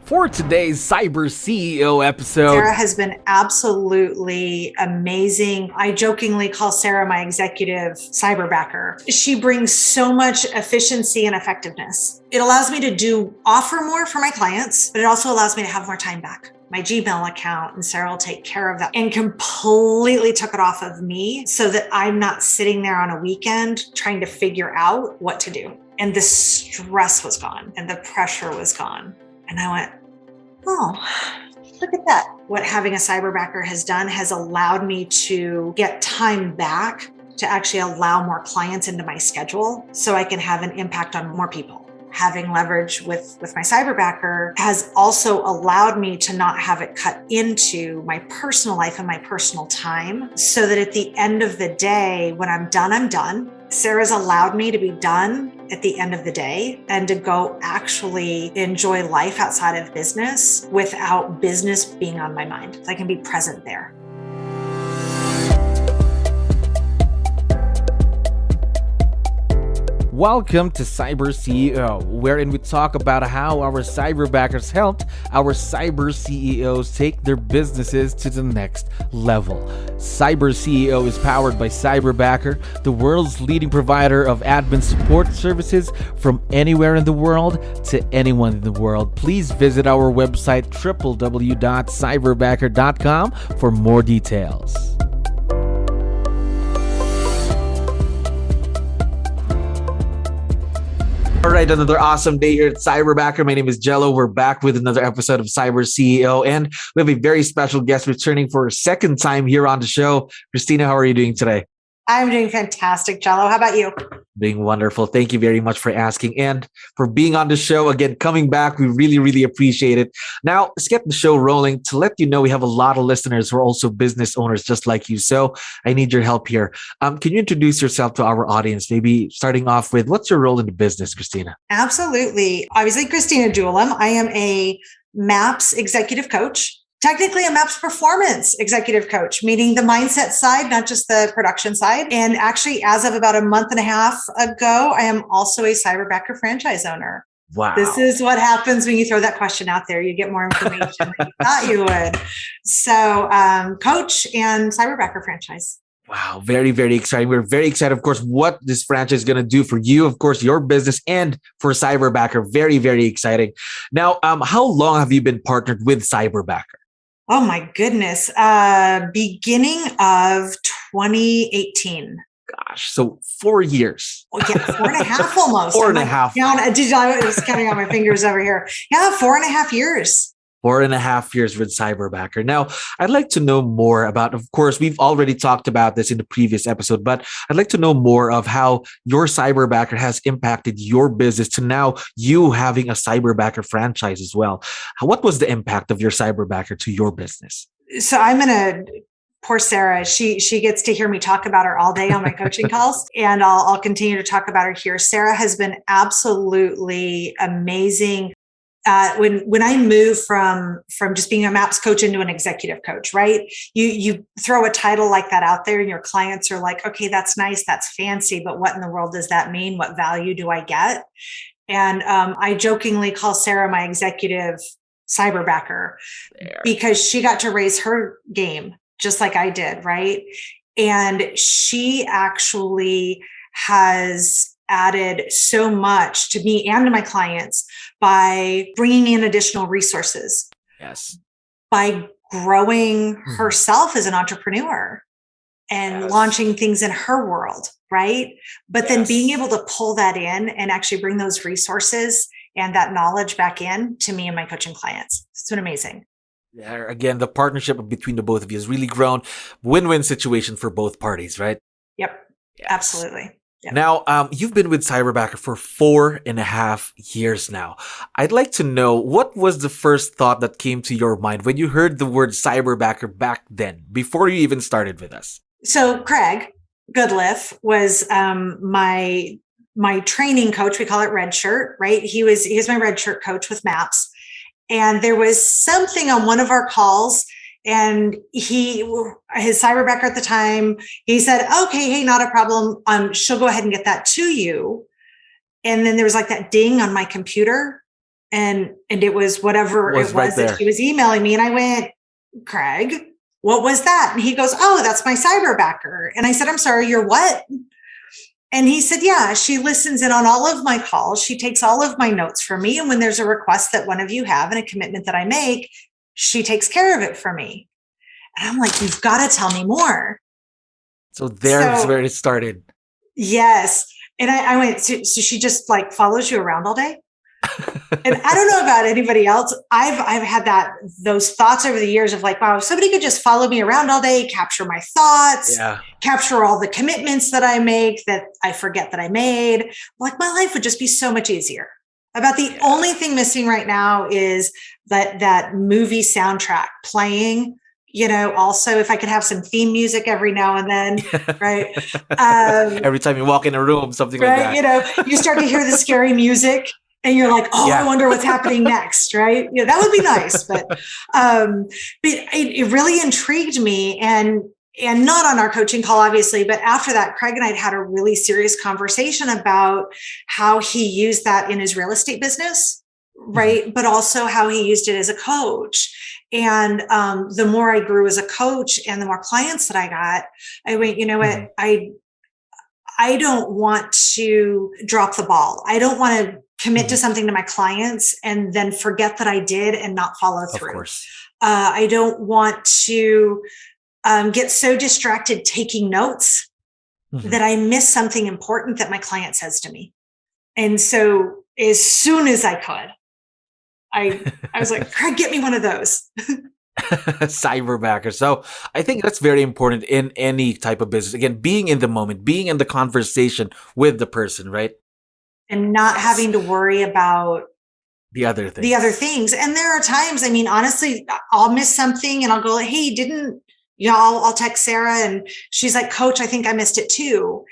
For today's Cyber CEO episode, Sarah has been absolutely amazing. I jokingly call Sarah my executive cyberbacker. She brings so much efficiency and effectiveness. It allows me to offer more for my clients, but it also allows me to have more time back. My Gmail account, and Sarah will take care of that, and completely took it off of me so that I'm not sitting there on a weekend trying to figure out what to do. And the stress was gone and the pressure was gone. And I went, oh, look at that. What having a cyberbacker has done has allowed me to get time back to actually allow more clients into my schedule so I can have an impact on more people. Having leverage with my cyberbacker has also allowed me to not have it cut into my personal life and my personal time, so that at the end of the day, when I'm done, I'm done. Sarah's allowed me to be done at the end of the day and to go actually enjoy life outside of business without business being on my mind. I can be present there. welcome to Cyber CEO, wherein we talk about how our cyberbackers helped our cyber CEOs take their businesses to the next level. Cyber CEO is powered by Cyberbacker, the world's leading provider of admin support services from anywhere in the world to anyone in the world. Please visit our website www.cyberbacker.com for more details. All right, another awesome day here at Cyberbacker. My name is Jello. We're back with another episode of Cyber CEO, and we have a very special guest returning for a second time here on the show. Kristina, how are you doing today? I'm doing fantastic, Jello. How about you? Doing wonderful. Thank you very much for asking and for being on the show. Again, coming back, we really, really appreciate it. Now, let's get the show rolling. To let you know, we have a lot of listeners who are also business owners just like you. So I need your help here. Can you introduce yourself to our audience? Maybe starting off with, what's your role in the business, Kristina? Absolutely. Obviously, Kristina 𝗙𝗹𝗹𝗶𝗹. I am a MAPS executive coach. Technically, a MAPS performance executive coach, meaning the mindset side, not just the production side. And actually, as of about a month and a half ago, I am also a Cyberbacker Franchise Owner. Wow. This is what happens when you throw that question out there. You get more information than you thought you would. So, coach and Cyberbacker franchise. Wow, very, very exciting. We're very excited, of course, what this franchise is going to do for you, of course, your business, and for Cyberbacker. Very, very exciting. Now, how long have you been partnered with Cyberbacker? Oh my goodness. Beginning of 2018. Gosh, so 4 years. Oh, yeah, 4.5 almost. Four and a half. I was counting on my fingers over here. Yeah, 4.5 years. 4.5 years with Cyberbacker. Now, I'd like to know more about, of course, we've already talked about this in the previous episode, but I'd like to know more of how your Cyberbacker has impacted your business to now you having a Cyberbacker franchise as well. What was the impact of your Cyberbacker to your business? So I'm going to... Poor Sarah, she gets to hear me talk about her all day on my coaching calls, and I'll continue to talk about her here. Sarah has been absolutely amazing. When I moved from just being a MAPS coach into an executive coach, right? You throw a title like that out there and your clients are like, okay, that's nice, that's fancy, but what in the world does that mean? What value do I get? And I jokingly call Sarah my executive cyberbacker because she got to raise her game just like I did, right? And she actually has added so much to me and to my clients by bringing in additional resources. Yes. By growing herself as an entrepreneur and launching things in her world, right? But then being able to pull that in and actually bring those resources and that knowledge back in to me and my coaching clients. It's been amazing. Yeah, again, the partnership between the both of you has really grown. Win-win situation for both parties, right? Yep, absolutely. Yep. Now, you've been with Cyberbacker for 4.5 years now. I'd like to know, what was the first thought that came to your mind when you heard the word Cyberbacker back then, before you even started with us? So Craig Goodliff was my training coach. We call it Red Shirt, right? He was my Red Shirt coach with MAPS. And there was something on one of our calls, and his cyberbacker at the time, he said, okay, hey, not a problem. She'll go ahead and get that to you. And then there was like that ding on my computer. And it was whatever it was right there that she was emailing me. And I went, Craig, what was that? And he goes, oh, that's my Cyberbacker. And I said, I'm sorry, you're what? And he said, yeah, she listens in on all of my calls. She takes all of my notes for me. And when there's a request that one of you have and a commitment that I make, she takes care of it for me. And I'm like, you've got to tell me more. So there's where it started. Yes. And I went, so she just like follows you around all day? And I don't know about anybody else. I've had those thoughts over the years of like, wow, if somebody could just follow me around all day, capture my thoughts, capture all the commitments that I make that I forget that I made, like my life would just be so much easier. About the only thing missing right now is that movie soundtrack playing. You know, also if I could have some theme music every now and then, right? Every time you walk in a room, something right? like that. You know, you start to hear the scary music and you're like, oh, I wonder what's happening next, right? You know, that would be nice. But it really intrigued me, and not on our coaching call, obviously, but after that, Craig and I had a really serious conversation about how he used that in his real estate business, right? Mm-hmm. But also how he used it as a coach. And the more I grew as a coach and the more clients that I got, I went, you know what, I don't want to drop the ball. I don't want to commit to something to my clients and then forget that I did and not follow through. Of course. I don't want to get so distracted taking notes that I miss something important that my client says to me. And so as soon as I could, I was like, Craig, get me one of those. Cyberbacker. So I think that's very important in any type of business. Again, being in the moment, being in the conversation with the person, right? And not having to worry about the other things. And there are times, I mean, honestly, I'll miss something and I'll go, hey, I'll text Sarah and she's like, Coach, I think I missed it too.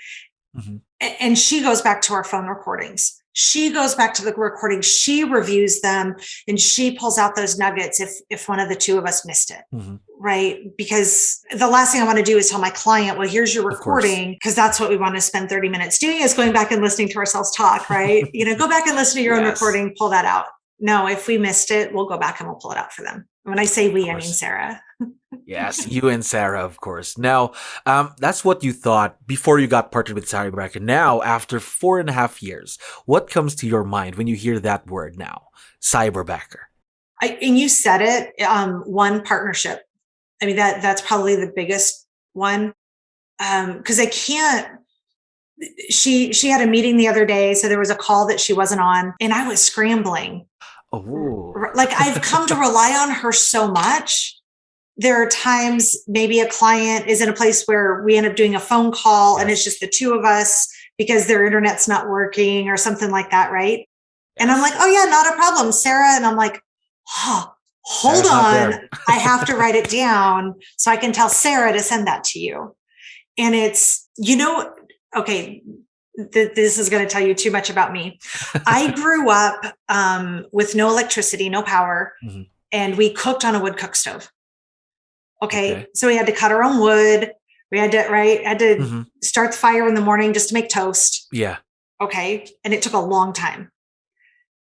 Mm-hmm. And she goes back to our phone recordings. She goes back to the recording. She reviews them and she pulls out those nuggets if one of the two of us missed it, right? Because the last thing I want to do is tell my client, well, here's your recording, because that's what we want to spend 30 minutes doing, is going back and listening to ourselves talk, right? Go back and listen to your own recording, pull that out. No, if we missed it, we'll go back and we'll pull it out for them. When I say we, I mean Sarah. Yes, you and Sarah, of course. Now, that's what you thought before you got partnered with Cyberbacker. Now, after 4.5 years, what comes to your mind when you hear that word now, Cyberbacker? And you said it, one, partnership. I mean, that's probably the biggest one, because I can't. She had a meeting the other day, so there was a call that she wasn't on, and I was scrambling. Oh, like I've come to rely on her so much. There are times maybe a client is in a place where we end up doing a phone call and it's just the two of us because their internet's not working or something like that, right? Yes. And I'm like, oh yeah, not a problem, Sarah. And I'm like, hold on. I have to write it down so I can tell Sarah to send that to you. And it's, okay, this is going to tell you too much about me. I grew up with no electricity, no power, and we cooked on a wood cook stove. Okay. So we had to cut our own wood. We had to, start the fire in the morning just to make toast. Yeah. Okay. And it took a long time.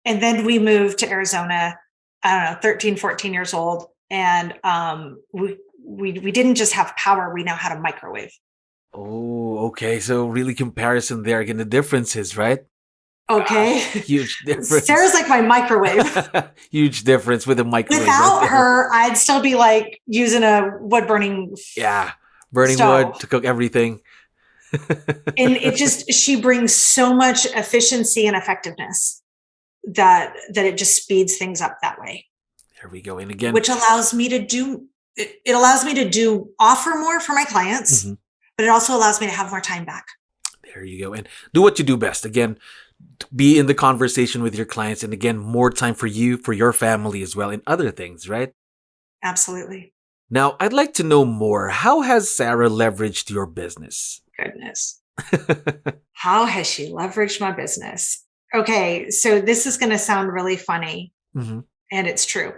And then we moved to Arizona, I don't know, 13, 14 years old. And we didn't just have power. We now had a microwave. Oh, okay. So really comparison there. Again, the differences, right? Okay. Huge difference. Sarah's like my microwave. Huge difference with a microwave. Without her, I'd still be like using a wood burning. Yeah. Burning stove. Wood to cook everything. And she brings so much efficiency and effectiveness that it just speeds things up that way. There we go. And again, which allows me to offer more for my clients, but it also allows me to have more time back. There you go. And do what you do best. Again, be in the conversation with your clients. And again, more time for you, for your family as well, and other things, right? Absolutely. Now, I'd like to know more. How has Sarah leveraged your business? Goodness. How has she leveraged my business? Okay, so this is going to sound really funny, and it's true.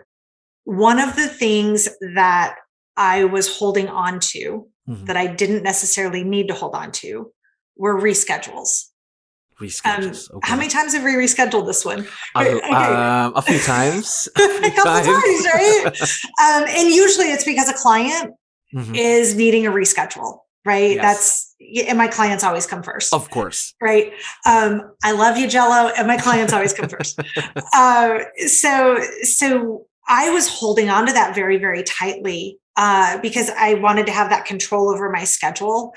One of the things that I was holding on to that I didn't necessarily need to hold on to were reschedules. Reschedules. Okay. How many times have we rescheduled this one? A few times. A couple times, right? And usually it's because a client is needing a reschedule, right? Yes. And my clients always come first. Of course. Right. I love you, Jello, and my clients always come first. So I was holding on to that very, very tightly because I wanted to have that control over my schedule.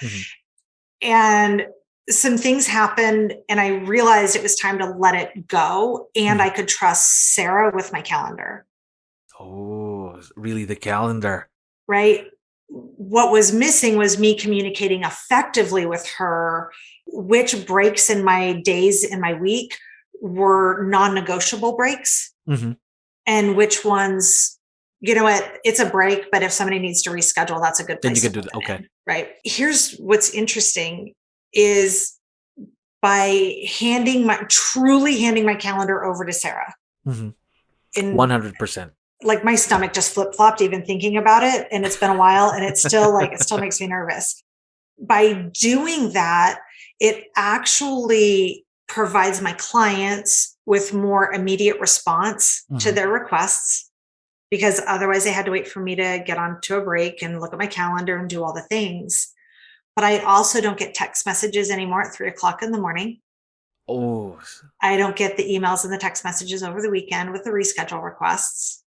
And some things happened and I realized it was time to let it go and I could trust Sarah with my calendar. Oh, really the calendar. Right. What was missing was me communicating effectively with her, which breaks in my days in my week were non-negotiable breaks and which ones, you know what, it's a break, but if somebody needs to reschedule, that's a good place. Then you can do that. Okay. Right. Here's what's interesting is by truly handing my calendar over to Sarah. 100%. Like my stomach just flip-flopped even thinking about it. And it's been a while and it's still it still makes me nervous. By doing that, it actually provides my clients with more immediate response to their requests, because otherwise they had to wait for me to get onto a break and look at my calendar and do all the things. But I also don't get text messages anymore at 3:00 in the morning. Oh, I don't get the emails and the text messages over the weekend with the reschedule requests.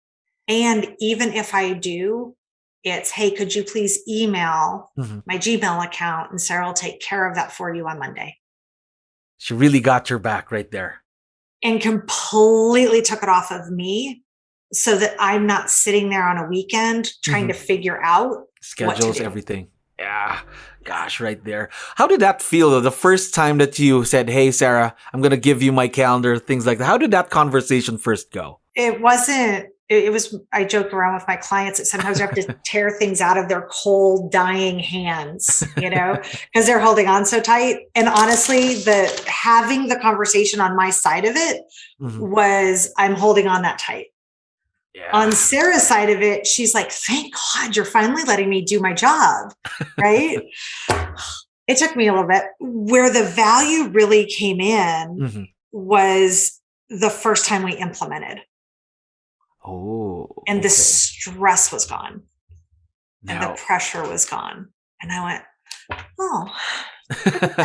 And even if I do, it's, hey, could you please email my Gmail account and Sarah will take care of that for you on Monday. She really got your back right there. And completely took it off of me so that I'm not sitting there on a weekend trying to figure out schedules, everything. Yeah. Gosh, right there. How did that feel though? The first time that you said, hey, Sarah, I'm going to give you my calendar, things like that. How did that conversation first go? It wasn't, I joke around with my clients that sometimes I have to tear things out of their cold, dying hands, because they're holding on so tight. And honestly, having the conversation on my side of it was, I'm holding on that tight. Yeah. On Sarah's side of it, she's like, thank God you're finally letting me do my job, right? It took me a little bit. Where the value really came in was the first time we implemented. Oh. And the stress was gone. And the pressure was gone. And I went, oh.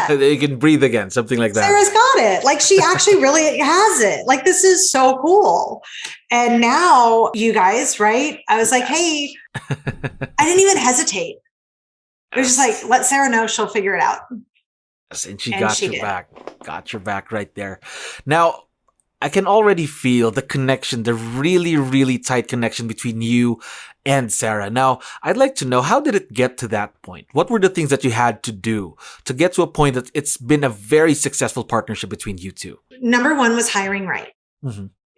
You can breathe again, something like that. Sarah's got it. Like she actually really has it. Like this is so cool. And now you guys, right? I was like, hey, I didn't even hesitate. It was just like, let Sarah know, she'll figure it out. Yes, and she got your back. Got your back right there. Now, I can already feel the connection, the really, really tight connection between you and Sarah. Now, I'd like to know, how did it get to that point? What were the things that you had to do to get to a point that it's been a very successful partnership between you two? Number one was hiring right.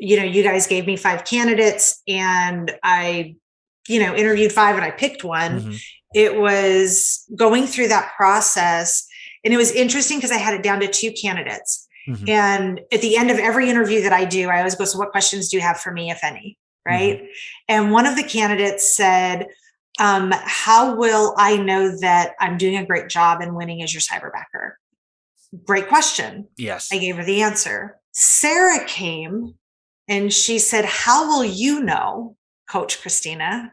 You guys gave me 5 candidates and I, interviewed 5 and I picked one. It was going through that process. And it was interesting because I had it down to 2 candidates. And at the end of every interview that I do, I always go, so what questions do you have for me, if any? Right. And one of the candidates said, how will I know that I'm doing a great job and winning as your cyberbacker? Great question. Yes. I gave her the answer. Sarah came and she said, how will you know, Coach Kristina,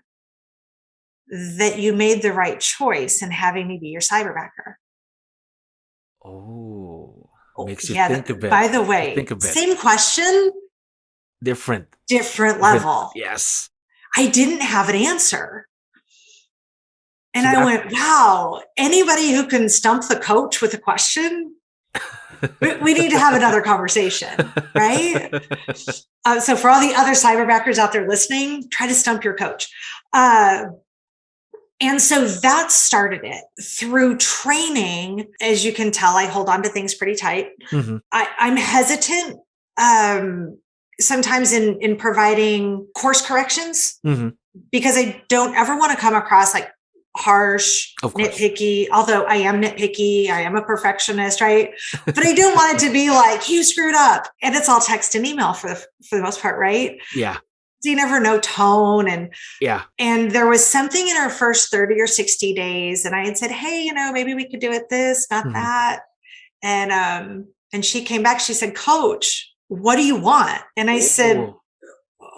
that you made the right choice in having me be your cyberbacker? Oh. Makes you think a bit. By the way, same question. Different level. Yes. I didn't have an answer. And I went, wow, anybody who can stump the coach with a question, we need to have another conversation, right? So for all the other cyberbackers out there listening, try to stump your coach. And so that started it. Through training, as you can tell, I hold on to things pretty tight. I'm hesitant sometimes in providing course corrections because I don't ever want to come across like harsh, nitpicky, although I am nitpicky. I am a perfectionist, right? But I don't want it to be like, you screwed up. And it's all text and email for the most part, right? Yeah. So you never know tone. And there was something in our first 30 or 60 days. And I had said, hey, maybe we could do it this, not that. And And she came back, she said, Coach, what do you want? And I said,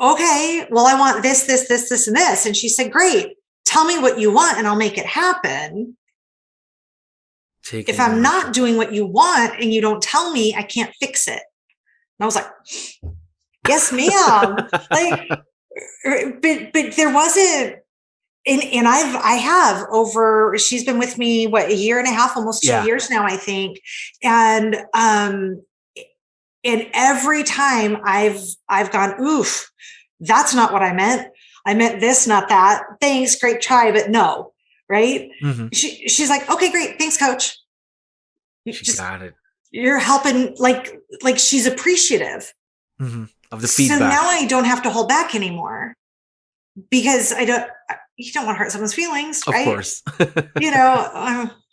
okay, well, I want this, this, this, this, and this. And she said, great, tell me what you want and I'll make it happen. If I'm not doing what you want and you don't tell me, I can't fix it. And I was like, yes, ma'am. Like, but there wasn't, and I have over, she's been with me, what, a year and a half, almost 2 years now, I think. And every time I've gone, oof, that's not what I meant. I meant this, not that. Thanks, great try, but no. Right? Mm-hmm. She's like, okay, great. Thanks, Coach. She got it. You're helping, like she's appreciative of the feedback. So now I don't have to hold back anymore because you don't want to hurt someone's feelings, right? Of course.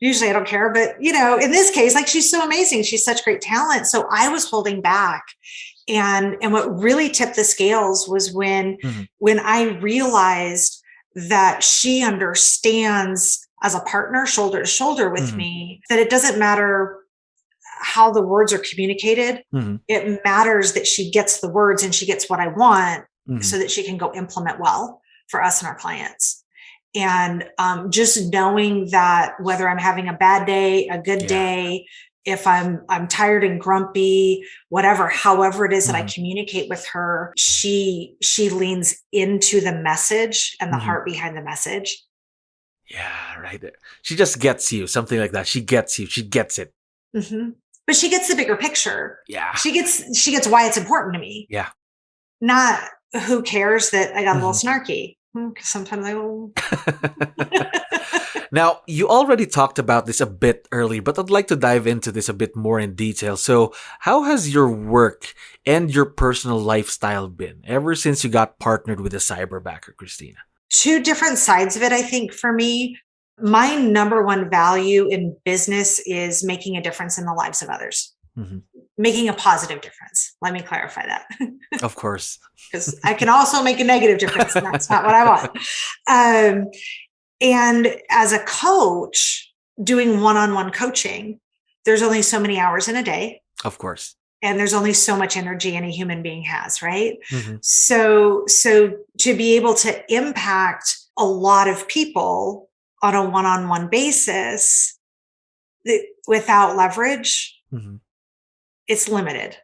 Usually I don't care, but in this case, like, she's so amazing. She's such great talent. So I was holding back. And what really tipped the scales was when I realized that she understands as a partner, shoulder to shoulder with me, that it doesn't matter how the words are communicated. It matters that she gets the words and she gets what I want so that she can go implement well for us and our clients. And just knowing that whether I'm having a bad day, a good day, if I'm tired and grumpy, whatever, however it is that I communicate with her, she leans into the message and the heart behind the message. Yeah, right there. She just gets you, something like that. She gets you. She gets it. But she gets the bigger picture. Yeah. She gets why it's important to me. Yeah. Not who cares that I got a little snarky. Sometimes I will. Now, you already talked about this a bit earlier, but I'd like to dive into this a bit more in detail. So how has your work and your personal lifestyle been ever since you got partnered with a Cyberbacker, Kristina? Two different sides of it, I think, for me. My number one value in business is making a difference in the lives of others. Making a positive difference. Let me clarify that. Of course. Because I can also make a negative difference, and that's not what I want. And as a coach, doing one-on-one coaching, there's only so many hours in a day. Of course. And there's only so much energy any human being has, right? So to be able to impact a lot of people on a one-on-one basis without leverage, it's limited.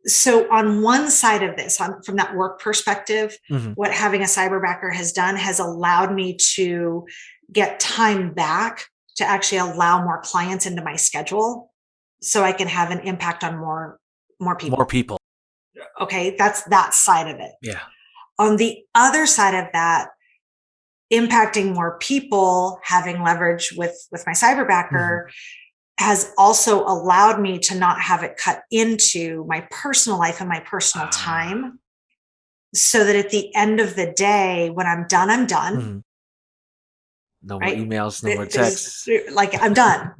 So on one side of this, from that work perspective, what having a Cyberbacker has done has allowed me to get time back to actually allow more clients into my schedule so I can have an impact on more people. More people. Okay, that's that side of it. Yeah. On the other side of that, impacting more people, having leverage with my Cyberbacker has also allowed me to not have it cut into my personal life and my personal time, so that at the end of the day, when I'm done, I'm done. No more emails, no more texts. Like, I'm done,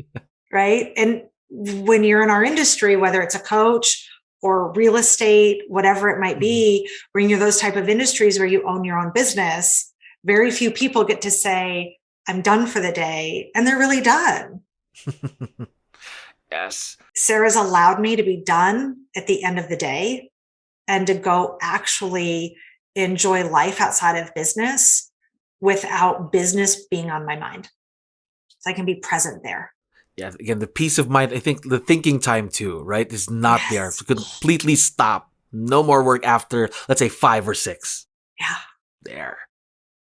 right? And when you're in our industry, whether it's a coach or real estate, whatever it might be, when you're those type of industries where you own your own business, very few people get to say, I'm done for the day, and they're really done. Yes. Sarah's allowed me to be done at the end of the day and to go actually enjoy life outside of business without business being on my mind. So I can be present there. Yeah. Again, the peace of mind, I think the thinking time too, right, is not there. So completely stop. No more work after, let's say, 5 or 6. Yeah. There.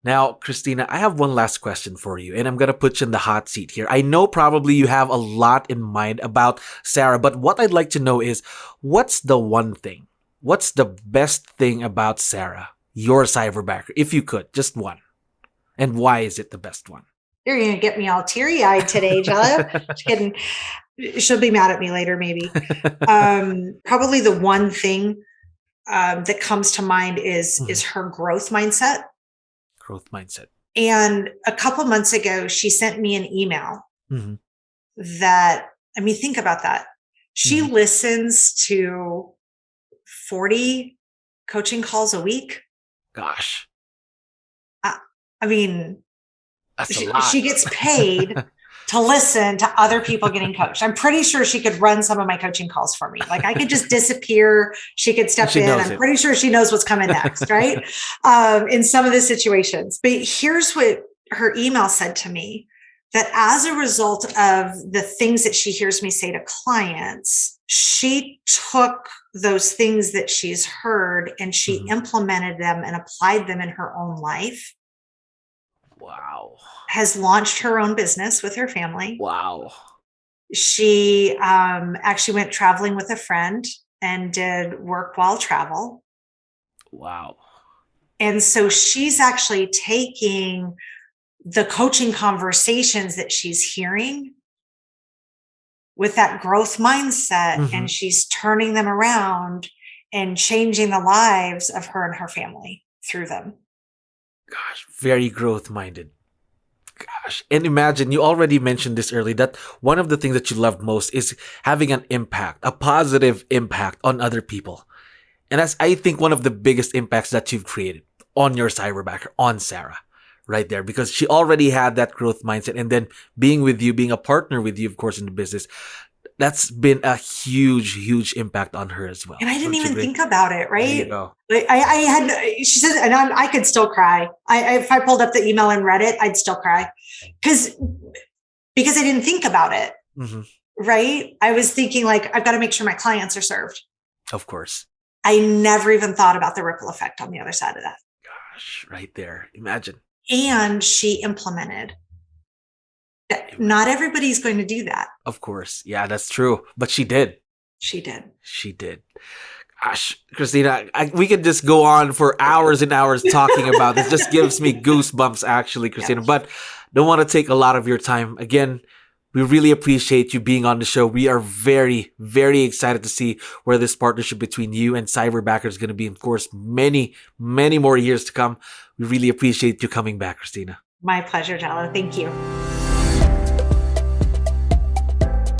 Now, Kristina, I have one last question for you, and I'm going to put you in the hot seat here. I know probably you have a lot in mind about Sarah, but what I'd like to know is, what's the one thing? What's the best thing about Sarah, your Cyberbacker, if you could, just one? And why is it the best one? You're going to get me all teary-eyed today, Jella. Just kidding. She'll be mad at me later, maybe. Probably the one thing that comes to mind is her growth mindset. Growth mindset. And a couple months ago, she sent me an email that, I mean, think about that. She listens to 40 coaching calls a week. Gosh. I mean, that's a lot. She gets paid to listen to other people getting coached. I'm pretty sure she could run some of my coaching calls for me. Like I could just disappear. She could step in. I'm pretty sure she knows what's coming next, right? In some of the situations. But here's what her email said to me, that as a result of the things that she hears me say to clients, she took those things that she's heard and she implemented them and applied them in her own life. Wow. Has launched her own business with her family. Wow. She actually went traveling with a friend and did work while travel. Wow. And so she's actually taking the coaching conversations that she's hearing with that growth mindset, and she's turning them around and changing the lives of her and her family through them. Gosh, very growth minded. Gosh. And imagine, you already mentioned this earlier, that one of the things that you love most is having an impact, a positive impact on other people. And that's, I think, one of the biggest impacts that you've created on your Cyberbacker, on Sarah, right there, because she already had that growth mindset. And then being with you, being a partner with you, of course, in the business, that's been a huge, huge impact on her as well. And I didn't even think about it, right? There you go. I had, she said, and I could still cry. If I pulled up the email and read it, I'd still cry because I didn't think about it, right? I was thinking like, I've got to make sure my clients are served. Of course. I never even thought about the ripple effect on the other side of that. Gosh, right there. Imagine. And she implemented. Not everybody's going to do that. Of course. Yeah, that's true. But she did. She did. She did. Gosh, Kristina, we could just go on for hours and hours talking about this. Just gives me goosebumps, actually, Kristina. But don't want to take a lot of your time. Again, we really appreciate you being on the show. We are very, very excited to see where this partnership between you and Cyberbacker is going to be. Of course, many, many more years to come. We really appreciate you coming back, Kristina. My pleasure, 𝗙𝗪𝗪. Thank you.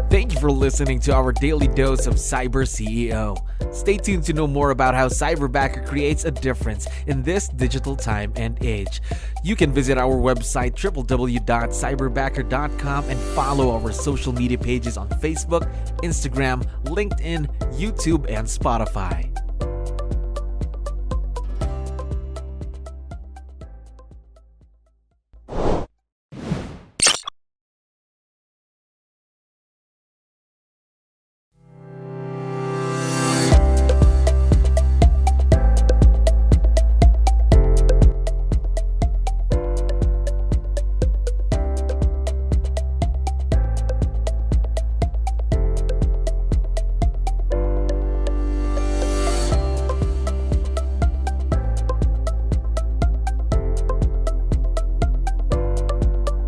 Thank you for listening to our daily dose of Cyber CEO. Stay tuned to know more about how Cyberbacker creates a difference in this digital time and age. You can visit our website www.cyberbacker.com and follow our social media pages on Facebook, Instagram, LinkedIn, YouTube, and Spotify.